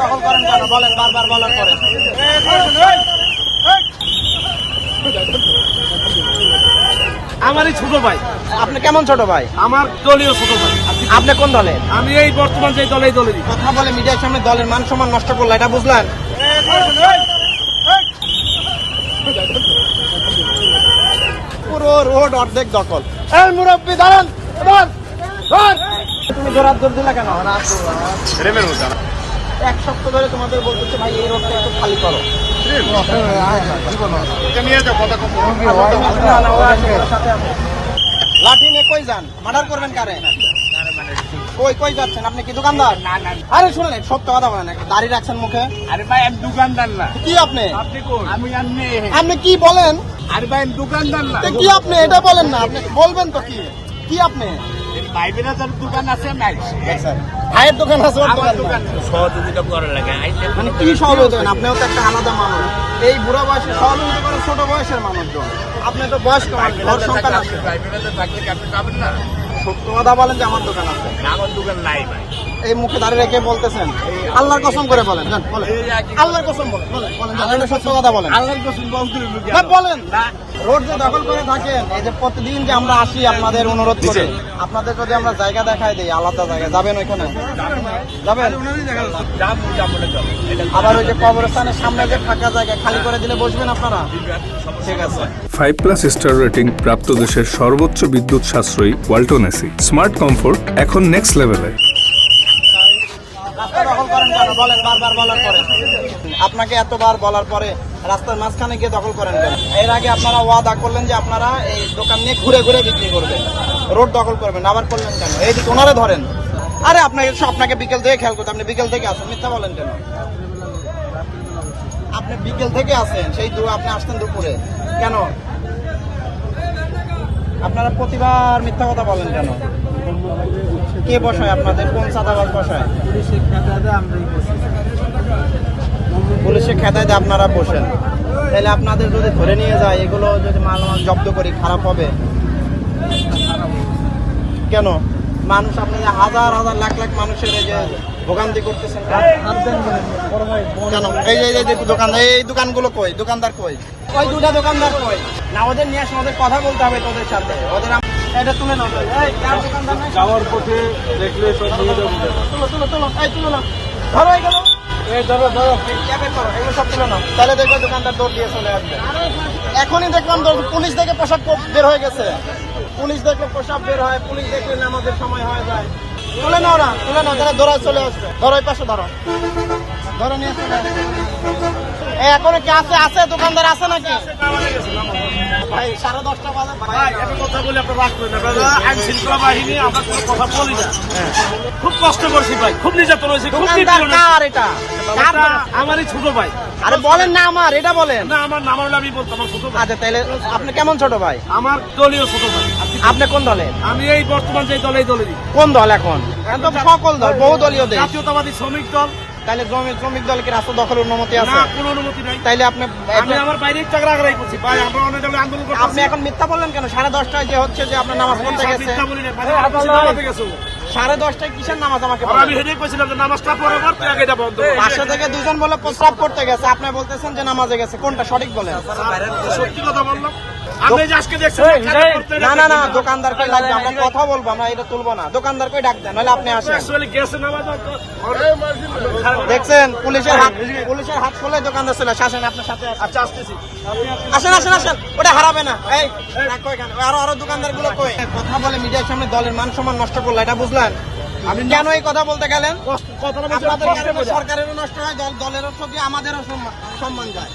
দখল করেন কেন বলেন, বারবার বলার পরে। আমারই ছোট ভাই। আপনি কেমন ছোট ভাই? আমার দলীয় ছোট ভাই। আপনি কোন দলের? আমি এই বর্তমান যে দলেই দলেরই। কথা বলে মিডিয়ার সামনে দলের মান সম্মান নষ্ট করলো, এটা বুঝলেন? পুরো রোড অর্ধেক দখল। এই মুরব্বি দাঁড়ান, তুমি দৌড়াদৌড় দিলা কেন? এক সপ্তাহ ধরে তোমাদের বলতেছে ভাই এই রোডটা একটু খালি করো। লাঠি নিয়ে কই যান? মার্ডার করবেন কারে? কই কই যাচ্ছেন? আপনি কি দোকানদার? আরে শুনেন, সত্য কথা বলেন, দাড়ি রাখছেন মুখে। আরে ভাই আমি দোকানদার না। কি আপনি? আপনি কোন? আমি আপনি কি বলেন? আরে ভাই আমি দোকানদার না। কি আপনি এটা বলেন না, আপনি বলবেন তো কি? কি আপনি? ভাই বেরা তোর দোকান আছে নাই? ভাইয়ের দোকান আছে, ওর আমার দোকান দোকান নাই। সহযোগিতা করার লাগে। মানে কি সহযোগিতা? আপনিও তো একটা আলাদা মানুষ। এই বুড়া বয়সে সহযোগিতা করে ছোট বয়সের মানুষজন। আপনি তো বয়স্ক মানুষ, ঘর সংখ্যা আছে। ভাই বেরা তো থাকলে কি আপনি পাবেন না? সত্য কথা বলেন যে আমার দোকান আছে। আমার দোকান নাই ভাই। এই মুখে দাঁড়িয়ে রেখে বলতেছেন? আল্লাহর কসম করে বলেন, যান, বলেন। আল্লাহর কসম বলেন, বলেন, বলেন, যান, এটা সত্য কথা বলেন। আল্লাহর কসম বলতে না, বলেন। রোড যে দখল করে থাকেন, এই যে প্রতিদিন যে আমরা আসি আপনাদের অনুরোধ করে, আপনাদের যদি আমরা জায়গা দেখাই দিই, আলাদা জায়গা যাবেন, ওইখানে যাবেন? আবার ওই যে কবরস্থানের সামনে যে ফাঁকা জায়গা খালি করে দিলে বসবেন আপনারা? ঠিক আছে। 5+ স্টার রেটিং প্রাপ্ত দেশের সর্বোচ্চ বিদ্যুৎ সাশ্রয়ী ওয়ালটন এসি। স্মার্ট কমফোর্ট এখন নেক্সট লেভেলে। রাস্তা দখল করেন কেন বলেন, বারবার বলার পরে? আপনাকে এতবার বলার পরে রাস্তার মাঝখানে গিয়ে দখল করেন কেন? এর আগে আপনারা ওয়াদা করলেন যে আপনারা এই দোকান নিয়ে ঘুরে ঘুরে বিক্রি করবেন, রোড দখল করবেন, আবার করলেন কেন? এই দিকে ওনারে ধরেন। আরে আপনাকে বিকেল থেকে খেয়াল করতে, আপনি বিকেল থেকে আসেন, মিথ্যা বলেন কেন? আপনি বিকেল থেকে আসেন, সেই আপনি আসতেন দুপুরে কেন? আপনারা প্রতিবার মিথ্যা কথা বলেন কেন? কে বসায় আপনাদের? কোন চাঁদাবাজ বসায়? পুলিশের খেতায় দিয়ে আপনারা বসেন। তাহলে আপনাদের যদি ধরে নিয়ে যায়, এগুলো যদি মাল জব্দ করি, খারাপ হবে কেন? মানুষ আপনাদের হাজার হাজার লাখ লাখ মানুষের এই যে ভোগান্তি করতেছেন কেন? এই দোকানদার, এই দোকানগুলো কই? দোকানদার কই? ওই দুটা দোকানদার কই? না, ওদের নিয়ে আসলে ওদের কথা বলতে হবে তোদের সাথে। ওদের এটা তুলে নাও। এই কার দোকানদার নাই? যাওয়ার পথে দেখলে সব নিয়ে যাবো। তুলো, এই তুলো না, ধরো এগুলো। এই ধরো ক্যাবে করো, এগুলো সব তুলে নাও। তাহলে দেখো দোকানদার দৌড় দিয়ে চলে আসবে। এখনই দেখলাম পুলিশ দেখে পোশাক বের হয়ে গেছে। পুলিশ দেখলে পোশাক বের হয়, পুলিশ দেখলে নামাজের সময় হয়ে যায়। তুলে নাও না, তুলে নাও, তাহলে দৌড়ায় চলে আসবে। ধরো এই পাশে, ধরো ধরো নিয়ে চলে আসবে। এখনো কি আছে দোকানদার আছে নাকি? ভাই 10:30 বাজে। ভাই একটা কথা বলি, আপনার রাগ করেন না। আইন শৃঙ্খলা বাহিনী আমরা কোনো কথা বলি না। খুব কষ্ট করছি ভাই, খুব নির্যাতন হয়েছে, খুব দোকানদার নির্যাতন কার এটা? আমারই ছোট ভাই। আরে বলেন না, আমার এটা বলেন। না আমার নাম হলে আমি বলতাম আমার ছোট ভাই। আচ্ছা, তাহলে আপনি কেমন ছোট ভাই? আমার দলীয় ছোট ভাই। আপনি কোন দলের? আমি এই বর্তমান যে দলেই দলেরই। কোন দল এখন? এখন তো সকল দল, বহু দলীয় দেশ। জাতীয়তাবাদী শ্রমিক দল। তাহলে শ্রমিক দলকে রাস্তা দখলের অনুমতি আছে? না, কোনো অনুমতি নাই। তাইলে আপনি আমার বাইরে চাকরি আগ্রহী করছি ভাই, আমরা অনেক জায়গায় আন্দোলন করছি। আপনি এখন মিথ্যা বললেন কেন? 10:30টায় যে হচ্ছে যে আপনার নামাজ পড়তে গেছে। মিথ্যা বলি না, 10:30টায় কিসের নামাজ আমাকে আর বলেন? আমি হেডে কইছিলাম যে নামাজটা পড়ে পর তুই আগে যাবো। পাশে থেকে দুজন বলে প্রস্রাব করতে গেছে, আপনি বলতেছেন যে নামাজে গেছে। কোনটা সঠিক বলেন? সত্যি কথা বললাম। আপনি যে আজকে দেখছেন না, দোকানদার কই লাগবে? আমরা কথা বলবো, আমরা এটা তুলবো না। দোকানদার কই ডাক দেন, নাহলে আপনি আসেন। গেছে নামাজ। দেখছেন পুলিশের হাত খুলে দোকানদার চলে আসে। আসেন, আপনার সাথে আচ্ছা আসতেছি। আসেন, ওটা হারাবে না। এই আরো দোকানদার গুলো কই? কথা বলে মিডিয়ার সামনে দলের মান সম্মান নষ্ট করলো, এটা বুঝলেন? আপনি কেন এই কথা বলতে গেলেন? আপনাদের কারণে সরকারেরও নষ্ট হয়, দলেরও ক্ষতি, আমাদেরও সম্মান যায়।